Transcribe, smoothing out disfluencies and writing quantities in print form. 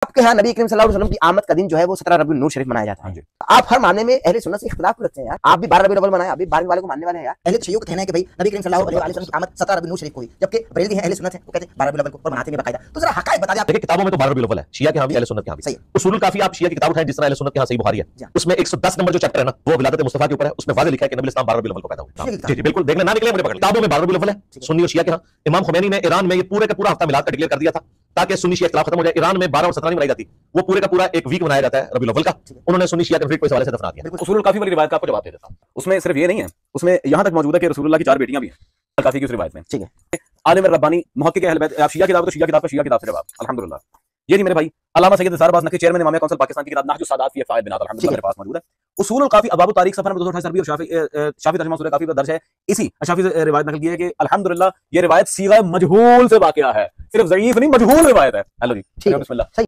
आपके यहाँ नबी करीम सल्लल्लाहु अलैहि वसल्लम की आमद का दिन जो है वो 17 रबीउल नूर शरीफ मनाया जाता है। आप हर मामले में अहले सुन्नत से इख्तिलाफ क्यों रखते हैं यार? आप भी 12 रबीउल अव्वल मनाएं, आप भी 12 वाले को मानने वाले हैं यार। अहले तशय्युअ का कहना है कि भाई नबी करीम सल्लल्लाहु अलैहि वसल्लम की आमद 17 रबीउल नूर शरीफ को हुई, जबकि बरेलवी हैं अहले सुन्नत हैं वो कहते हैं 12 रबीउल अव्वल को और मनाते हैं बाकायदा। तो जरा हकायत बता दे आप। देखिए किताबों में तो 12 रबीउल अव्वल है, शिया के यहाँ भी अहले सुन्नत के यहाँ भी। सही है। उसूलुल काफी आप शिया की किताब उठाएं, जिस तरह अहले सुन्नत के यहाँ सही बुखारी है, उसमें 110 नंबर जो चैप्टर है ना वो विलादत मुस्तफा के ऊपर है। उसमें वाज़ेह लिखा है कि नबी इस्लाम 12 रबीउल अव्वल को पैदा हुए। जी जी बिल्कुल, देखने ना निकले मुझे पकड़। किताबों में 12 रबीउल अव्वल है सुन्नी और शिया के यहाँ। इमाम खुमैनी ने ईरान में ये पूरे का पूरा हफ्ता मिलाद का डिक्लेयर कर दिया था ताकि सुन्नी शिया इख्तिलाफ खत्म हो जाए। ईरान में 12 और 17 नहीं मनाई जाती, वो पूरे का पूरा एक वीक मनाया जाता है रबीउल अव्वल का। उन्होंने सुन्नी शिया कन्फ्लिक्ट को इस हवाले से दफना दिया। उसूलुल काफी वाली रिवायत का आपको जवाब दे देता हूं। उसमें सिर्फ ये नहीं है, उसमें यहां तक मौजूद है कि रसूलुल्लाह की 4 बेटियां भी हैं काफी की उस रिवायत में। ठीक है। आलिम रब्बानी मुहक्किक अहले बैत, आप शिया किताब तो शिया किताब का शिया किताब से जवाब अल्हम्दुलिल्लाह। ये नहीं मेरे भाई अल्लामा सैयद सारबाज नकवी चेयरमैन इमाम काउंसिल पाकिस्तान की किताब नहजुस सादात फी फ़वाइद बिनात अल्हम्दुलिल्लाह मेरे पास मौजूद है। उसूलुल काफी अबाब तारीख सफर नंबर 228 अरबी और शाफी तर्जुमा सूरह काफी पर दर्ज है। इसी शाफी से रिवायत नकल की है कि अल्हम्दुलिल्लाह ये रिवायत सीगा मजहूल से वाक़या है, सिर्फ ज़ईफ नहीं मजहूल रिवायत है। हेलो जी, बिस्मिल्लाह।